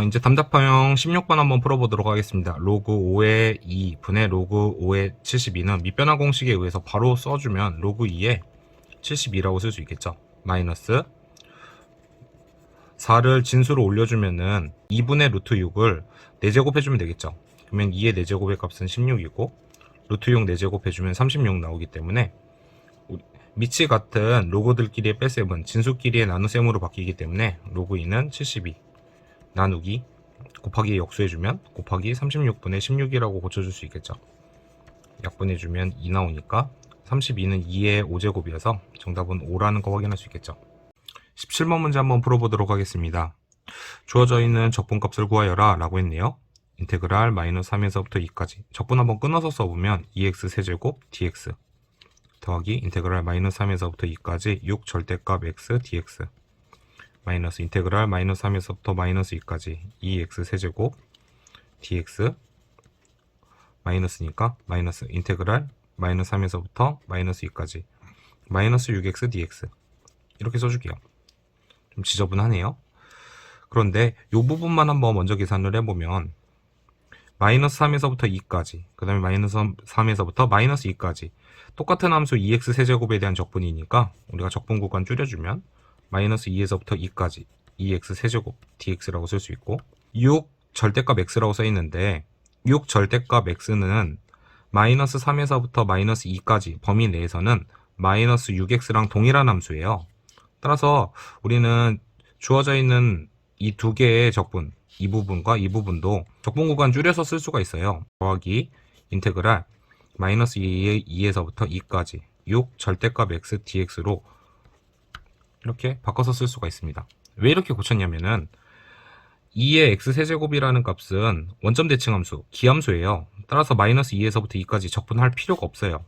이제 답답형 16번 한번 풀어보도록 하겠습니다. 로그 5의 2 분의 로그 5의 72는 밑변화 공식에 의해서 바로 써주면 로그 2의 72라고 쓸 수 있겠죠. 마이너스 4를 진수로 올려주면은 2분의 루트 6을 4제곱 해주면 되겠죠. 그러면 2의 4제곱의 값은 16이고 루트 6 4제곱 해주면 36 나오기 때문에 밑이 같은 로그들끼리의 뺄셈은 진수끼리의 나눗셈으로 바뀌기 때문에 로그 2는 72 나누기 곱하기 역수해주면 곱하기 36분의 16이라고 고쳐줄 수 있겠죠. 약분해주면 2 나오니까 32는 2의 5제곱이어서 정답은 5라는 거 확인할 수 있겠죠. 17번 문제 한번 풀어보도록 하겠습니다. 주어져 있는 적분값을 구하여라 라고 했네요. 인테그랄 마이너스 3에서부터 2까지 적분 한번 끊어서 써보면 2x 세제곱 dx 더하기 인테그랄 마이너스 3에서부터 2까지 6 절대값 x dx 마이너스 인테그랄 마이너스 3에서부터 마이너스 2까지 2x 세제곱 dx 마이너스니까 마이너스 인테그랄 마이너스 3에서부터 마이너스 2까지 마이너스 6x dx 이렇게 써줄게요. 좀 지저분하네요. 그런데 이 부분만 한번 먼저 계산을 해보면 마이너스 3에서부터 2까지 그 다음에 마이너스 3에서부터 마이너스 2까지 똑같은 함수 2x 세제곱에 대한 적분이니까 우리가 적분 구간 줄여주면 마이너스 2에서부터 2까지 2x 세제곱 dx라고 쓸 수 있고 6 절대값 x라고 써있는데 6 절대값 x는 마이너스 3에서부터 마이너스 2까지 범위 내에서는 마이너스 6x랑 동일한 함수예요. 따라서 우리는 주어져 있는 이 두 개의 적분 이 부분과 이 부분도 적분 구간 줄여서 쓸 수가 있어요. 더하기 인테그랄 마이너스 2에서부터 2까지 6 절대값 x dx로 이렇게 바꿔서 쓸 수가 있습니다. 왜 이렇게 고쳤냐면은 2의 x세제곱이라는 값은 원점 대칭함수, 기함수예요. 따라서 마이너스 2에서부터 2까지 적분할 필요가 없어요.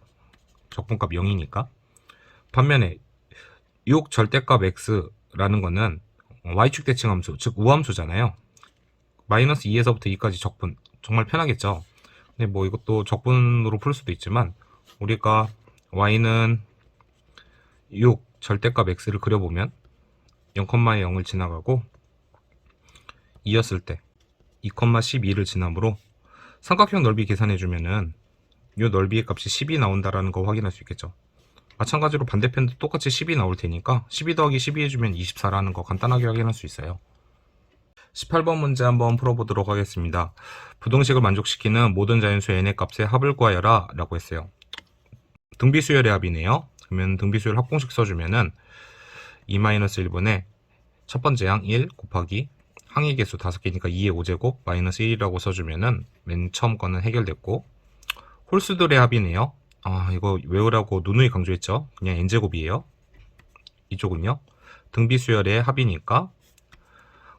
적분값 0이니까. 반면에 6 절대값 x라는 거는 y축 대칭함수, 즉 우함수잖아요. 마이너스 2에서부터 2까지 적분, 정말 편하겠죠. 근데 뭐 이것도 적분으로 풀 수도 있지만 우리가 y는 6 절대값 x를 그려보면 0,의 0을 지나가고 2였을 때 2,12를 지나므로 삼각형 넓이 계산해주면은 이 넓이의 값이 10이 나온다라는 거 확인할 수 있겠죠. 마찬가지로 반대편도 똑같이 10이 나올 테니까 12 더하기 12 해주면 24라는 거 간단하게 확인할 수 있어요. 18번 문제 한번 풀어보도록 하겠습니다. 부등식을 만족시키는 모든 자연수 n의 값의 합을 구하여라 라고 했어요. 등비수열의 합이네요. 그러면 등비수열 합공식 써주면은 2-1분의 첫 번째 항 1 곱하기 항의 개수 5개니까 2의 5제곱 마이너스 1이라고 써주면은 맨 처음 거는 해결됐고 홀수들의 합이네요. 이거 외우라고 누누이 강조했죠. 그냥 n제곱이에요. 이쪽은요. 등비수열의 합이니까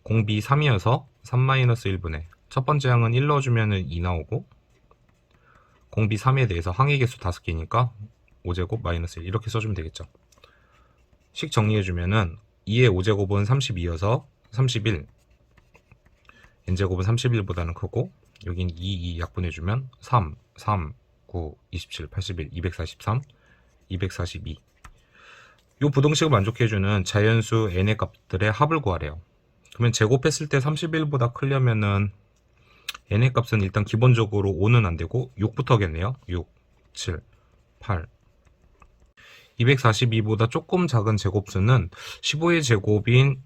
공비 3이어서 3-1분의 첫 번째 항은 1 넣어주면은 2 나오고 공비 3에 대해서 항의 개수 5개니까 5제곱 마이너스 1 이렇게 써주면 되겠죠. 식 정리해주면은 2의 5제곱은 32여서 31 n제곱은 31보다는 크고 여긴 2 약분해주면 3, 3, 9, 27, 81, 243, 242 이 부등식을 만족해주는 자연수 n의 값들의 합을 구하래요. 그러면 제곱했을 때 31보다 크려면은 n의 값은 일단 기본적으로 5는 안되고 6부터 하겠네요. 6, 7, 8 242보다 조금 작은 제곱수는 15의 제곱인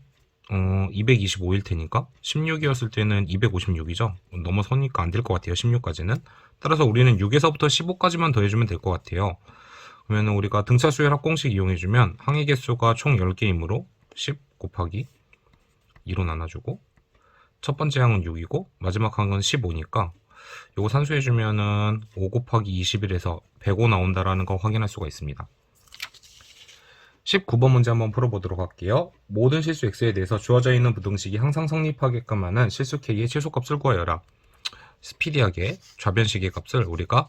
225일 테니까 16이었을 때는 256이죠. 넘어서니까 안 될 것 같아요. 16까지는. 따라서 우리는 6에서부터 15까지만 더해주면 될 것 같아요. 그러면 우리가 등차수열 합공식 이용해주면 항의 개수가 총 10개이므로 10 곱하기 2로 나눠주고 첫 번째 항은 6이고 마지막 항은 15니까 요거 산수해주면은 5 곱하기 21에서 105 나온다라는 거 확인할 수가 있습니다. 19번 문제 한번 풀어보도록 할게요. 모든 실수 x에 대해서 주어져 있는 부등식이 항상 성립하게끔 하는 실수 k의 최소값을 구하여라. 스피디하게 좌변식의 값을 우리가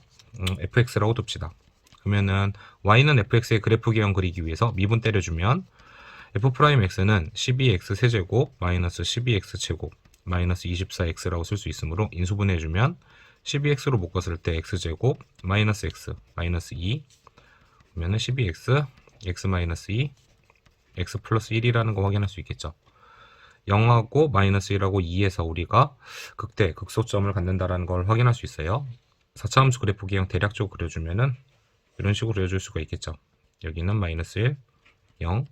fx라고 둡시다. 그러면은 y는 fx의 그래프 개형 그리기 위해서 미분 때려주면 f'x는 12x 세제곱 마이너스 12x 제곱 마이너스 24x라고 쓸 수 있으므로 인수분해해주면 12x로 묶었을 때 x제곱 마이너스 x 마이너스 2 그러면은 12x x 마이너스 2 x 플러스 1이라는 거 확인할 수 있겠죠. 0하고 마이너스 1하고 2에서 우리가 극대, 극소점을 갖는다라는 걸 확인할 수 있어요. 4차함수 그래프 기형 대략적으로 그려주면은 이런 식으로 그려줄 수가 있겠죠. 여기는 마이너스 1, 0,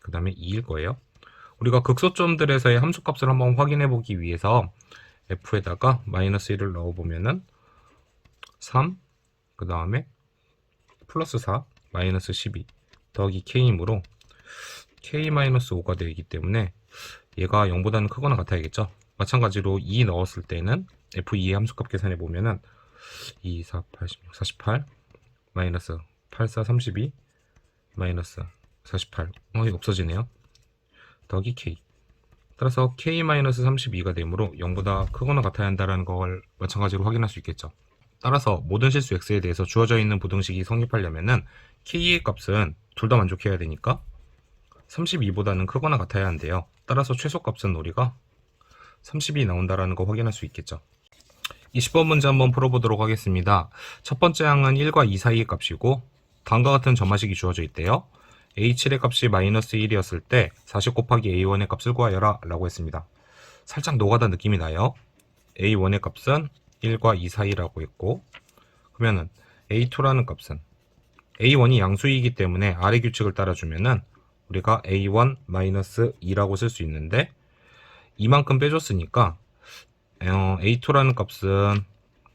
그 다음에 2일 거예요. 우리가 극소점들에서의 함수값을 한번 확인해 보기 위해서 f에다가 마이너스 1을 넣어보면은 3, 그 다음에 플러스 4, 마이너스 12 더하기 k이므로 k-5가 되기 때문에 얘가 0보다는 크거나 같아야겠죠. 마찬가지로 2 넣었을 때는 f2의 함수값 계산해 보면은 2, 4, 8, 16, 48 마이너스 8, 4, 32 마이너스 48 이거 없어지네요. 더하기 k. 따라서 k-32가 되므로 0보다 크거나 같아야 한다는 걸 마찬가지로 확인할 수 있겠죠. 따라서 모든 실수 x에 대해서 주어져 있는 부등식이 성립하려면은 k의 값은 둘 다 만족해야 되니까 32보다는 크거나 같아야 한대요. 따라서 최소값은 우리가 30이 나온다라는 거 확인할 수 있겠죠. 20번 문제 한번 풀어보도록 하겠습니다. 첫 번째 항은 1과 2 사이의 값이고 다음과 같은 점화식이 주어져 있대요. A7의 값이 마이너스 1이었을 때 40 곱하기 A1의 값을 구하여라 라고 했습니다. 살짝 노가다 느낌이 나요. A1의 값은 1과 2 사이라고 했고 그러면은 A2라는 값은 A1이 양수이기 때문에 아래 규칙을 따라주면은 우리가 A1-2라고 쓸 수 있는데 이만큼 빼줬으니까 A2라는 값은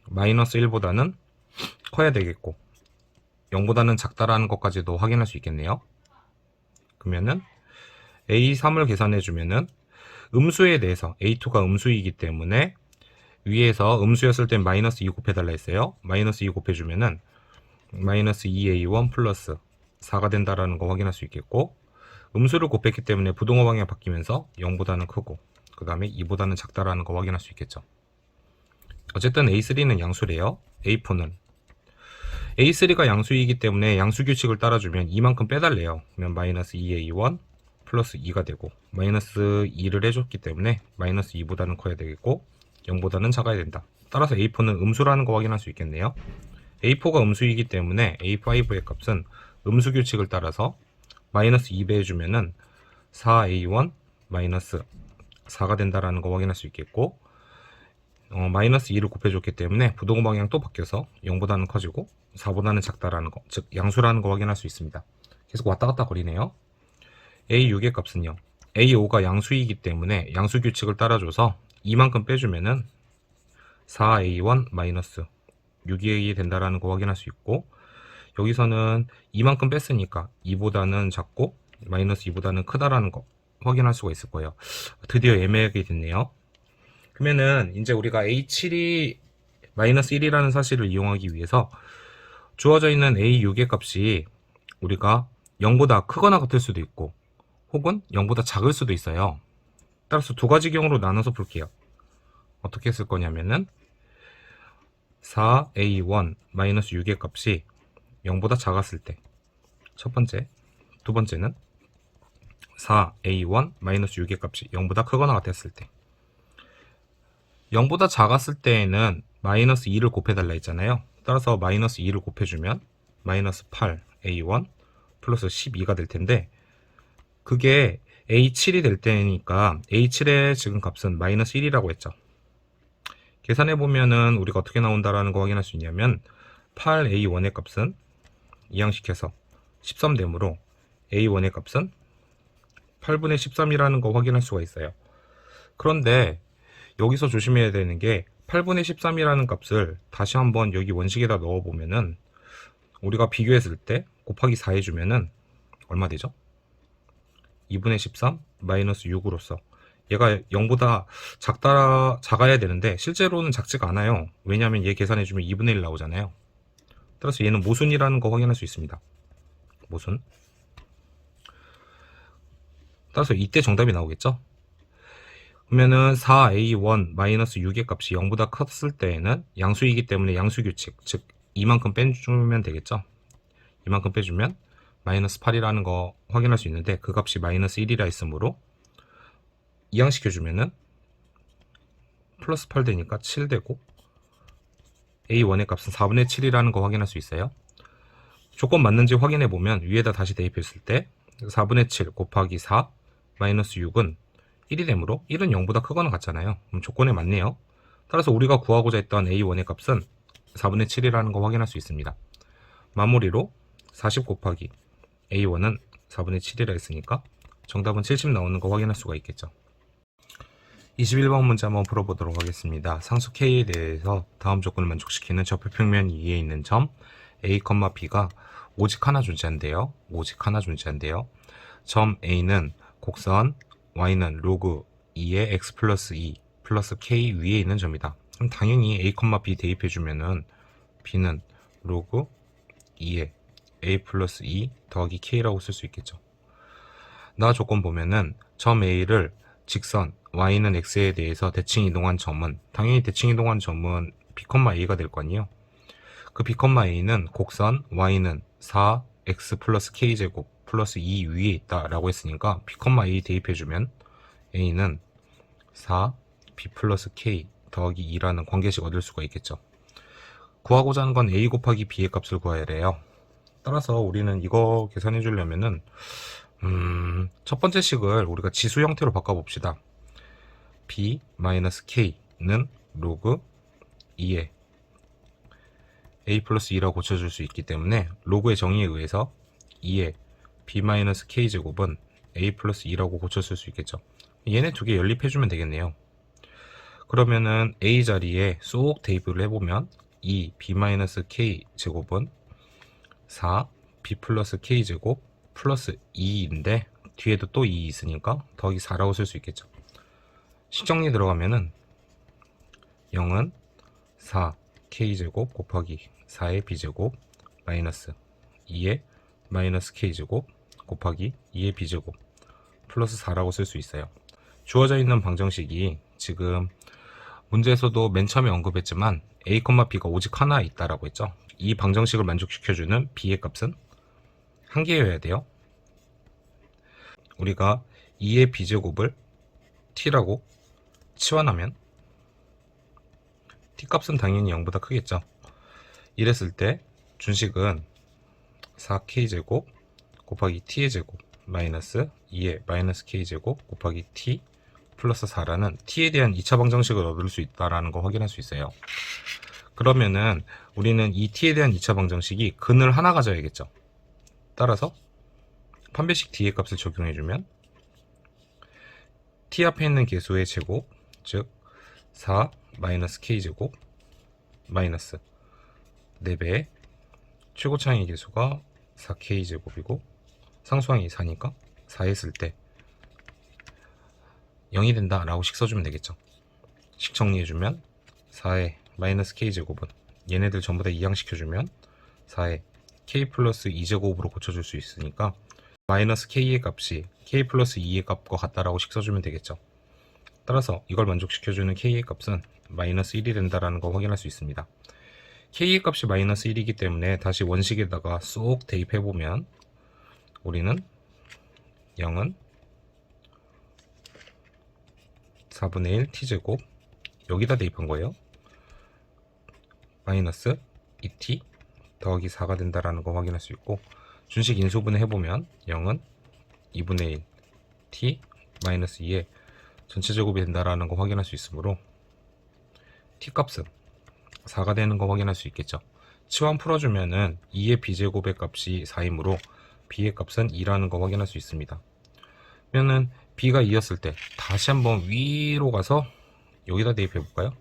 마이너스 1보다는 커야 되겠고 0보다는 작다라는 것까지도 확인할 수 있겠네요. 그러면은 A3을 계산해 주면은 음수에 대해서 A2가 음수이기 때문에 위에서 음수였을 땐 마이너스 2 곱해달라 했어요. 마이너스 2 곱해주면은 마이너스 2A1 플러스 4가 된다라는 거 확인할 수 있겠고 음수를 곱했기 때문에 부동호 방향이 바뀌면서 0보다는 크고 그 다음에 2보다는 작다라는 거 확인할 수 있겠죠. 어쨌든 A3는 양수래요. A4는 A3가 양수이기 때문에 양수 규칙을 따라주면 이만큼 빼달래요. 그러면 마이너스 2A1 플러스 2가 되고 마이너스 2를 해줬기 때문에 마이너스 2보다는 커야 되겠고 0보다는 작아야 된다. 따라서 A4는 음수라는 거 확인할 수 있겠네요. A4가 음수이기 때문에 A5의 값은 음수 규칙을 따라서 마이너스 2배 해주면은 4A1 마이너스 4가 된다라는 거 확인할 수 있겠고 마이너스 2를 곱해줬기 때문에 부동호 방향 또 바뀌어서 0보다는 커지고 4보다는 작다라는 거, 즉 양수라는 거 확인할 수 있습니다. 계속 왔다 갔다 거리네요. A6의 값은요. A5가 양수이기 때문에 양수 규칙을 따라줘서 이만큼 빼주면은 4A1 마이너스 6이 된다라는 거 확인할 수 있고 여기서는 이만큼 뺐으니까 2보다는 작고 마이너스 2보다는 크다라는 거 확인할 수가 있을 거예요. 드디어 애매하게 됐네요. 그러면은 이제 우리가 A7이 마이너스 1이라는 사실을 이용하기 위해서 주어져 있는 A6의 값이 우리가 0보다 크거나 같을 수도 있고 혹은 0보다 작을 수도 있어요. 따라서 두 가지 경우로 나눠서 볼게요. 어떻게 쓸 거냐면은 4A1 마이너스 6의 값이 0보다 작았을 때 첫 번째, 두 번째는 4A1 마이너스 6의 값이 0보다 크거나 같았을 때 0보다 작았을 때에는 마이너스 2를 곱해달라 했잖아요. 따라서 마이너스 2를 곱해주면 마이너스 8A1 플러스 12가 될 텐데 그게 A7이 될 때니까 A7의 지금 값은 마이너스 1이라고 했죠. 계산해보면은 우리가 어떻게 나온다라는 거 확인할 수 있냐면 8A1의 값은 이항시켜서 13되므로 A1의 값은 8분의 13이라는 거 확인할 수가 있어요. 그런데 여기서 조심해야 되는 게 8분의 13이라는 값을 다시 한번 여기 원식에다 넣어보면은 우리가 비교했을 때 곱하기 4 해주면은 얼마 되죠? 2분의 13 마이너스 6으로서 얘가 0보다 작아야 되는데 실제로는 작지가 않아요. 왜냐하면 얘 계산해주면 2분의 1 나오잖아요. 따라서 얘는 모순이라는 거 확인할 수 있습니다. 모순. 따라서 이때 정답이 나오겠죠? 그러면은 4A1 마이너스 6의 값이 0보다 컸을 때에는 양수이기 때문에 양수 규칙, 즉 이만큼 빼주면 되겠죠? 이만큼 빼주면 마이너스 8이라는 거 확인할 수 있는데 그 값이 마이너스 1이라 했으므로 이항시켜주면은 플러스 8 되니까 7 되고 A1의 값은 4분의 7이라는 거 확인할 수 있어요. 조건 맞는지 확인해보면 위에다 다시 대입했을 때 4분의 7 곱하기 4 마이너스 6은 1이 되므로 1은 0보다 크거나 같잖아요. 그럼 조건에 맞네요. 따라서 우리가 구하고자 했던 A1의 값은 4분의 7이라는 거 확인할 수 있습니다. 마무리로 40 곱하기 A1은 4분의 7이라 했으니까 정답은 70 나오는 거 확인할 수가 있겠죠. 21번 문제 한번 풀어보도록 하겠습니다. 상수 K에 대해서 다음 조건을 만족시키는 접혈평면 위에 있는 점 A, B가 오직 하나 존재한대요. 오직 하나 존재한대요. 점 A는 곡선, Y는 로그 2의 X 플러스 2 플러스 K 위에 있는 점이다. 그럼 당연히 A, B 대입해주면은 B는 로그 2의 A 플러스 2 더하기 K라고 쓸 수 있겠죠. 나 조건 보면은 점 A를 직선 Y는 X에 대해서 대칭 이동한 점은 당연히 대칭 이동한 점은 B, A가 될 거 아니에요. 그 B, A는 곡선 Y는 4 X 플러스 K제곱 플러스 2 위에 있다 라고 했으니까 B, A 대입해주면 A는 4 B 플러스 K 더하기 2라는 관계식 얻을 수가 있겠죠. 구하고자 하는 건 A 곱하기 B의 값을 구해야 해요. 따라서 우리는 이거 계산해 주려면은 첫 번째 식을 우리가 지수 형태로 바꿔봅시다. B-K는 로그 2에 A 플러스 2라고 고쳐줄 수 있기 때문에 로그의 정의에 의해서 2에 B-K제곱은 A 플러스 2라고 고쳤을 수 있겠죠. 얘네 두 개 연립해주면 되겠네요. 그러면은 A 자리에 쏙 대입을 해보면 2 B-K제곱은 4 B 플러스 K제곱 플러스 2인데 뒤에도 또 2 있으니까 더하기 4라고 쓸 수 있겠죠. 식정리 들어가면은 0은 4 K제곱 곱하기 4의 B제곱 마이너스 2의 마이너스 K제곱 곱하기 2의 B제곱 플러스 4라고 쓸 수 있어요. 주어져 있는 방정식이 지금 문제에서도 맨 처음에 언급했지만 A, B가 오직 하나 있다라고 했죠. 이 방정식을 만족시켜주는 B의 값은 한 개여야 돼요. 우리가 2의 B제곱을 T라고 치환하면 T 값은 당연히 0보다 크겠죠. 이랬을 때 준식은 4K제곱 곱하기 T의 제곱 마이너스 2의 마이너스 K제곱 곱하기 T 플러스 4라는 T에 대한 2차 방정식을 얻을 수 있다는 거 확인할 수 있어요. 그러면은 우리는 이 T에 대한 2차 방정식이 근을 하나 가져야겠죠. 따라서 판별식 D의 값을 적용해주면 T 앞에 있는 개수의 제곱, 즉 4 마이너스 K제곱 마이너스 4배의 최고차항의 개수가 4K제곱이고 상수항이 4니까 4 했을 때 0이 된다 라고 식 써주면 되겠죠. 식 정리해주면 4의 마이너스 K제곱은 얘네들 전부 다 이항시켜주면 4의 K 플러스 2제곱으로 고쳐줄 수 있으니까 마이너스 K의 값이 K 플러스 2의 값과 같다라고 식 써주면 되겠죠. 따라서 이걸 만족시켜주는 K의 값은 마이너스 1이 된다라는 거 확인할 수 있습니다. K의 값이 마이너스 1이기 때문에 다시 원식에다가 쏙 대입해보면 우리는 0은 4분의 1 T제곱 여기다 대입한 거예요. 마이너스 2T 더하기 4가 된다라는 거 확인할 수 있고 준식 인수분해 해보면 0은 2분의 1 T 마이너스 2의 전체 제곱이 된다라는 거 확인할 수 있으므로 T 값은 4가 되는 거 확인할 수 있겠죠. 치환 풀어주면은 2의 B제곱의 값이 4이므로 B의 값은 2라는 거 확인할 수 있습니다. 그러면은 B가 2였을 때 다시 한번 위로 가서 여기다 대입해 볼까요?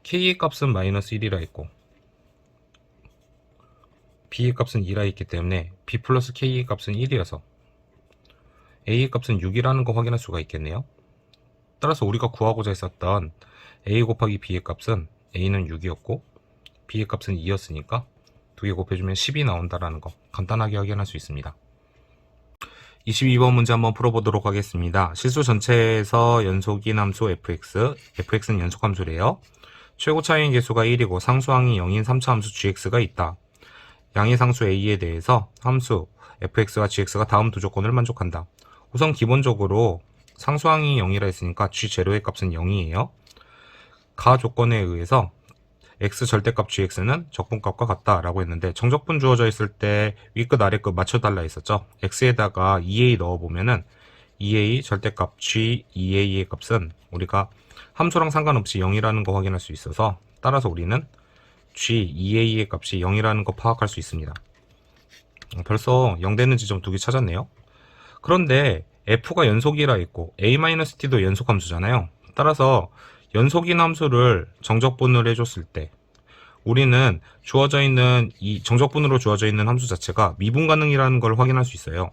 K의 값은 마이너스 1이라 했고 B의 값은 2라 했기 때문에 B 플러스 K의 값은 1이어서 A의 값은 6이라는 거 확인할 수가 있겠네요. 따라서 우리가 구하고자 했었던 A 곱하기 B의 값은 A는 6이었고 B의 값은 2였으니까 두 개 곱해주면 10이 나온다라는 거 간단하게 확인할 수 있습니다. 22번 문제 한번 풀어보도록 하겠습니다. 실수 전체에서 연속인 함수 fx는 연속함수래요. 최고 차이인 개수가 1이고 상수항이 0인 3차 함수 gx가 있다. 양의 상수 a에 대해서 함수 fx와 gx가 다음 두 조건을 만족한다. 우선 기본적으로 상수항이 0이라 했으니까 g0의 값은 0이에요. 가 조건에 의해서 x 절대값 gx는 적분값과 같다 라고 했는데 정적분 주어져 있을 때 위끝 아래끝 맞춰달라 했었죠. x에다가 2a 넣어보면은 2a 절대값 g 2a의 값은 우리가 함수랑 상관없이 0이라는 거 확인할 수 있어서 따라서 우리는 g 2a의 값이 0이라는 거 파악할 수 있습니다. 벌써 0 되는 지점 2개 찾았네요. 그런데 f가 연속이라 했고 a-t도 연속 함수잖아요. 따라서 연속인 함수를 정적분을 해줬을 때 우리는 주어져 있는 이 정적분으로 주어져 있는 함수 자체가 미분 가능이라는 걸 확인할 수 있어요.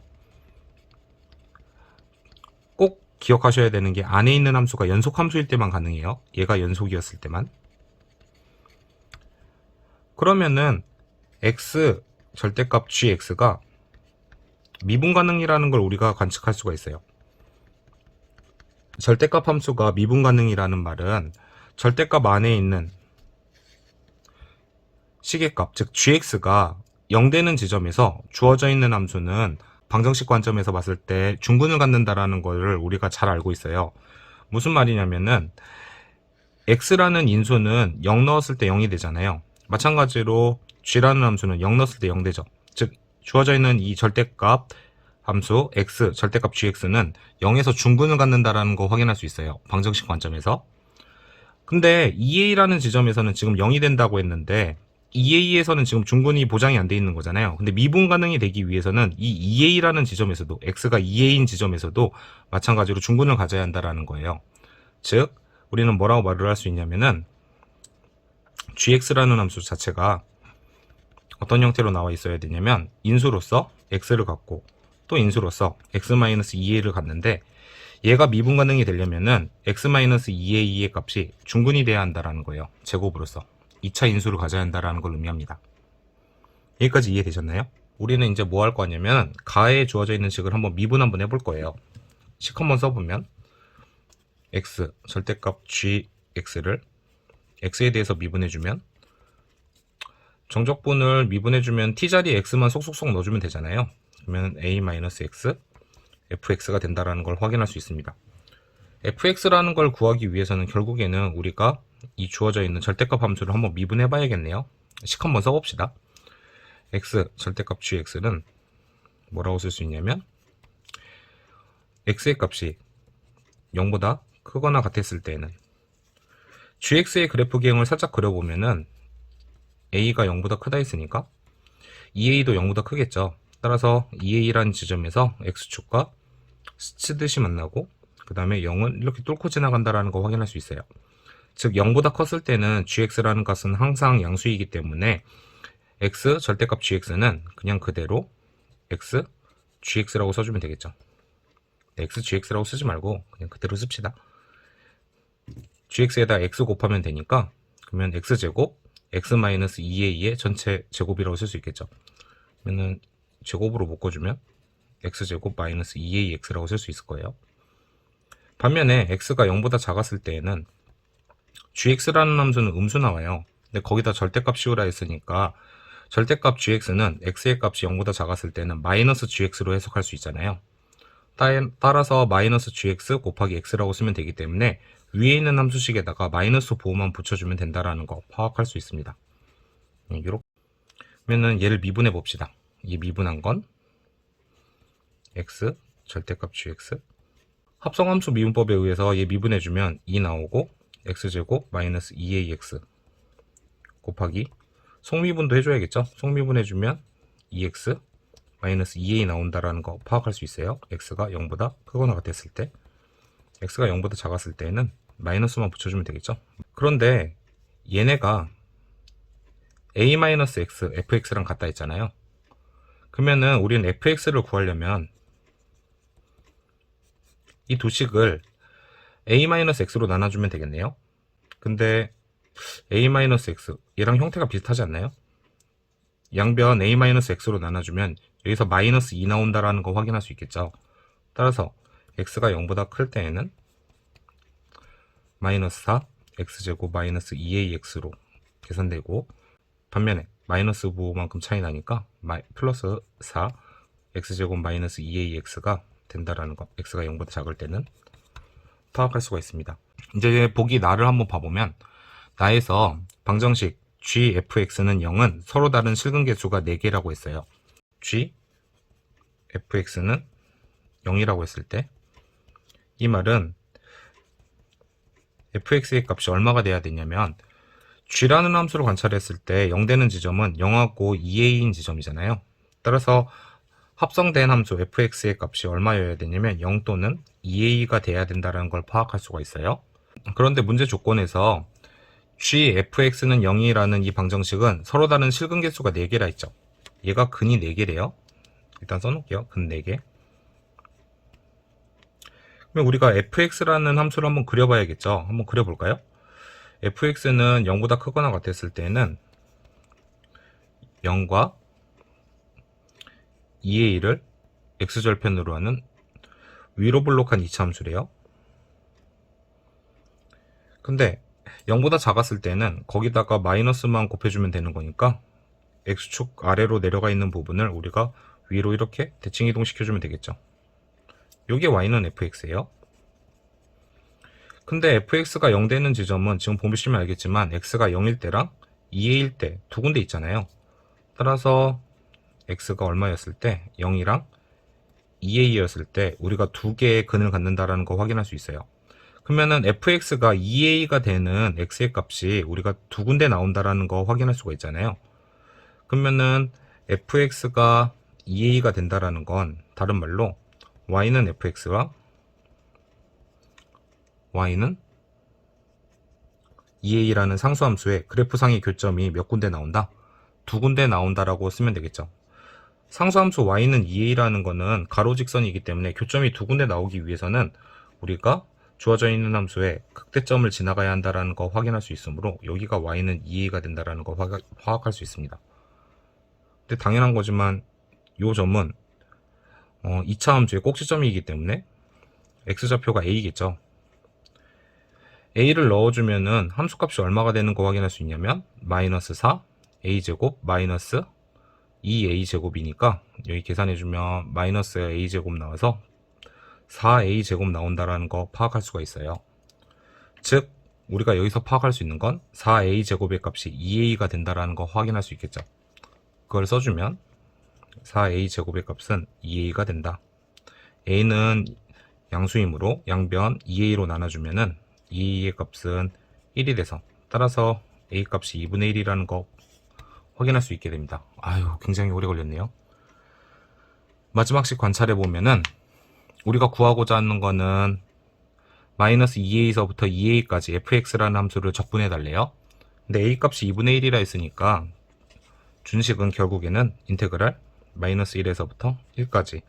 꼭 기억하셔야 되는 게 안에 있는 함수가 연속 함수일 때만 가능해요. 얘가 연속이었을 때만. 그러면은 x 절대값 gx가 미분 가능이라는 걸 우리가 관측할 수가 있어요. 절대값 함수가 미분 가능이라는 말은 절대값 안에 있는 시계값, 즉 gx가 0 되는 지점에서 주어져 있는 함수는 방정식 관점에서 봤을 때 중근을 갖는다라는 걸 우리가 잘 알고 있어요. 무슨 말이냐면은 x라는 인수는 0 넣었을 때 0이 되잖아요. 마찬가지로 g라는 함수는 0 넣었을 때 0 되죠. 즉 주어져 있는 이 절대값 함수 x, 절대값 gx는 0에서 중근을 갖는다라는 거 확인할 수 있어요. 방정식 관점에서. 근데 2a라는 지점에서는 지금 0이 된다고 했는데 2a에서는 지금 중근이 보장이 안 돼 있는 거잖아요. 근데 미분 가능이 되기 위해서는 이 2a라는 지점에서도 x가 2a인 지점에서도 마찬가지로 중근을 가져야 한다라는 거예요. 즉 우리는 뭐라고 말을 할 수 있냐면은 gx라는 함수 자체가 어떤 형태로 나와 있어야 되냐면 인수로서 x를 갖고 또 인수로서 x-2a를 갖는데 얘가 미분 가능이 되려면은 x-2a의 값이 중근이 돼야 한다라는 거예요. 제곱으로서 2차 인수를 가져야 한다라는 걸 의미합니다. 여기까지 이해되셨나요? 우리는 이제 뭐 할 거냐면 가에 주어져 있는 식을 한번 미분 한번 해볼 거예요. 식 한번 써보면 x 절대값 gx를 x에 대해서 미분해주면 정적분을 미분해주면 t자리에 x만 속속속 넣어주면 되잖아요. 그러면 a-x fx가 된다라는 걸 확인할 수 있습니다. fx라는 걸 구하기 위해서는 결국에는 우리가 이 주어져 있는 절대값 함수를 한번 미분해 봐야겠네요. 식 한번 써봅시다. x 절대값 gx는 뭐라고 쓸 수 있냐면 x의 값이 0보다 크거나 같았을 때에는 gx의 그래프 기형을 살짝 그려보면은 a가 0보다 크다 했으니까 2a도 0보다 크겠죠. 따라서 2a라는 지점에서 x축과 스치듯이 만나고 그 다음에 0은 이렇게 뚫고 지나간다라는 거 확인할 수 있어요. 즉 0보다 컸을 때는 gx라는 값은 항상 양수이기 때문에 x 절대값 gx는 그냥 그대로 x gx라고 써주면 되겠죠. x gx라고 쓰지 말고 그냥 그대로 씁시다. gx에다 x 곱하면 되니까 그러면 x제곱 x-2a의 전체 제곱이라고 쓸 수 있겠죠. 그러면은 제곱으로 묶어주면 x제곱 마이너스 2ax라고 쓸 수 있을 거예요. 반면에 x가 0보다 작았을 때에는 gx라는 함수는 음수 나와요. 근데 거기다 절대값 씌우라 했으니까 절대값 gx는 x의 값이 0보다 작았을 때는 마이너스 gx로 해석할 수 있잖아요. 따라서 마이너스 gx 곱하기 x라고 쓰면 되기 때문에 위에 있는 함수식에다가 마이너스 보호만 붙여주면 된다라는 거 파악할 수 있습니다. 이렇게 그러면은 얘를 미분해 봅시다. 이 미분한 건 x 절대값 gx 합성함수 미분법에 의해서 얘 미분해주면 2 나오고 x제곱 마이너스 2ax 곱하기 속미분도 해줘야겠죠. 속미분해주면 2x 마이너스 2a 나온다라는 거 파악할 수 있어요. x가 0보다 크거나 같았을 때 x가 0보다 작았을 때는 마이너스만 붙여주면 되겠죠. 그런데 얘네가 a-x fx랑 같다 했잖아요. 그러면은 우리는 fx를 구하려면 이 두 식을 a-x로 나눠주면 되겠네요. 근데 a-x 얘랑 형태가 비슷하지 않나요? 양변 a-x로 나눠주면 여기서 마이너스 2 나온다라는 거 확인할 수 있겠죠. 따라서 x가 0보다 클 때에는 마이너스 4 x제곱 마이너스 2ax로 계산되고 반면에 마이너스 부호만큼 차이 나니까 플러스 4 x제곱 마이너스 2ax가 된다라는 거 x가 0보다 작을 때는 파악할 수가 있습니다. 이제 보기 나를 한번 봐보면 나에서 방정식 gfx는 0은 서로 다른 실근계수가 4개라고 했어요. gfx는 0이라고 했을 때 이 말은 fx의 값이 얼마가 돼야 되냐면 g라는 함수를 관찰했을 때 0 되는 지점은 0하고 2a인 지점이잖아요. 따라서 합성된 함수 fx의 값이 얼마여야 되냐면 0 또는 2a가 돼야 된다는 걸 파악할 수가 있어요. 그런데 문제 조건에서 gfx는 0이라는 이 방정식은 서로 다른 실근 개수가 4개라 했죠. 얘가 근이 4개래요. 일단 써놓을게요. 근 4개. 그러면 우리가 fx라는 함수를 한번 그려봐야겠죠. 한번 그려볼까요? fx는 0보다 크거나 같았을 때는 0과 2a를 x절편으로 하는 위로 블록한 이차함수래요. 근데 0보다 작았을 때는 거기다가 마이너스만 곱해주면 되는 거니까 x축 아래로 내려가 있는 부분을 우리가 위로 이렇게 대칭 이동시켜주면 되겠죠. 요게 y는 fx예요. 근데 fx가 0 되는 지점은 지금 보시면 알겠지만 x가 0일 때랑 2a일 때 두 군데 있잖아요. 따라서 x가 얼마였을 때 0이랑 2a였을 때 우리가 두 개의 근을 갖는다라는 거 확인할 수 있어요. 그러면은 fx가 2a가 되는 x의 값이 우리가 두 군데 나온다라는 거 확인할 수가 있잖아요. 그러면은 fx가 2a가 된다라는 건 다른 말로 y는 fx와 y는 2a라는 상수함수의 그래프상의 교점이 몇 군데 나온다? 두 군데 나온다라고 쓰면 되겠죠. 상수함수 y는 2a라는 거는 가로직선이기 때문에 교점이 두 군데 나오기 위해서는 우리가 주어져 있는 함수의 극대점을 지나가야 한다는 거 확인할 수 있으므로 여기가 y는 2a가 된다는 거 파악할 수 있습니다. 근데 당연한 거지만 이 점은 2차 함수의 꼭지점이기 때문에 x좌표가 a겠죠. a를 넣어주면은 함수값이 얼마가 되는 거 확인할 수 있냐면 마이너스 4 a제곱 마이너스 2a제곱이니까 여기 계산해주면 마이너스 a제곱 나와서 4a제곱 나온다라는 거 파악할 수가 있어요. 즉 우리가 여기서 파악할 수 있는 건 4a제곱의 값이 2a가 된다라는 거 확인할 수 있겠죠. 그걸 써주면 4a제곱의 값은 2a가 된다. a는 양수이므로 양변 2a로 나눠주면은 2a의 값은 1이 돼서 따라서 a 값이 2분의 1이라는 거 확인할 수 있게 됩니다. 아유, 굉장히 오래 걸렸네요. 마지막씩 관찰해보면은 우리가 구하고자 하는 거는 마이너스 2a서부터 2a까지 fx라는 함수를 적분해 달래요. 근데 a 값이 2분의 1이라 했으니까 준식은 결국에는 인테그랄 마이너스 1에서부터 1까지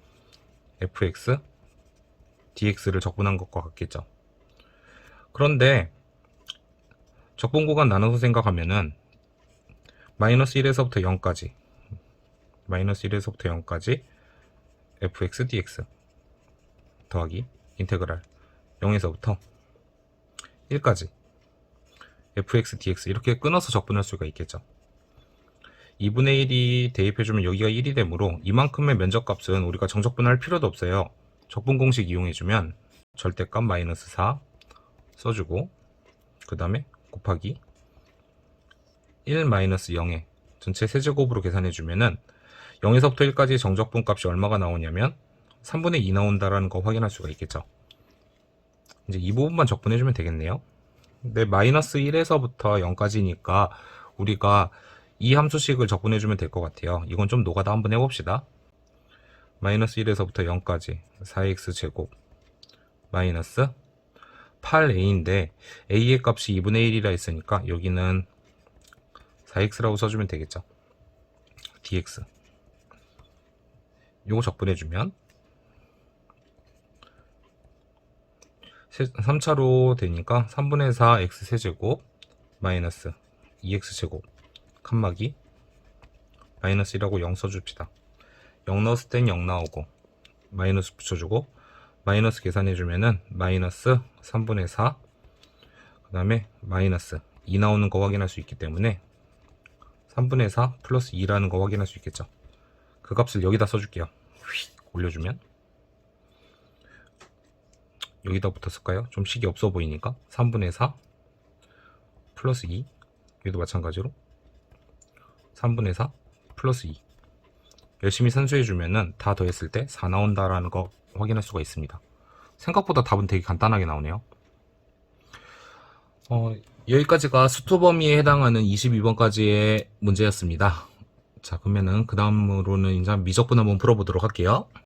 fx dx를 적분한 것과 같겠죠. 그런데 적분 구간 나눠서 생각하면은 마이너스 1에서부터 0까지 마이너스 1에서부터 0까지 fx dx 더하기 인테그랄 0에서부터 1까지 fx dx 이렇게 끊어서 적분할 수가 있겠죠. 2분의 1이 대입해주면 여기가 1이 되므로 이만큼의 면적값은 우리가 정적분할 필요도 없어요. 적분 공식 이용해주면 절대값 마이너스 4 써주고 그 다음에 곱하기 1 마이너스 0의 전체 세제곱으로 계산해주면은 0에서부터 1까지 정적분 값이 얼마가 나오냐면 3분의 2 나온다라는 거 확인할 수가 있겠죠. 이제 이 부분만 적분해주면 되겠네요. 근데 마이너스 1에서부터 0까지니까 우리가 이 함수식을 적분해주면 될 것 같아요. 이건 좀 노가다 한번 해봅시다. 마이너스 1에서부터 0까지 4x제곱 마이너스 8a인데 a의 값이 2분의 1이라 했으니까 여기는 4x라고 써주면 되겠죠. dx 요거 적분해주면 3차로 되니까 3분의 4 x세제곱 마이너스 2x제곱 칸막이 마이너스 1하고 0 써줍시다. 0 넣었을 땐 0 나오고 마이너스 붙여주고 마이너스 계산해주면은 마이너스 3분의 4 그 다음에 마이너스 2 나오는 거 확인할 수 있기 때문에 3분의 4 플러스 2라는 거 확인할 수 있겠죠. 그 값을 여기다 써줄게요. 휙 올려주면 여기다 붙었을까요? 좀 식이 없어 보이니까 3분의 4 플러스 2 여기도 마찬가지로 3분의 4 플러스 2 열심히 산수해주면은 다 더했을 때 4 나온다라는 거 확인할 수가 있습니다. 생각보다 답은 되게 간단하게 나오네요. 여기까지가 수투 범위에 해당하는 22번까지의 문제였습니다. 자, 그러면은 그 다음으로는 이제 미적분 한번 풀어보도록 할게요.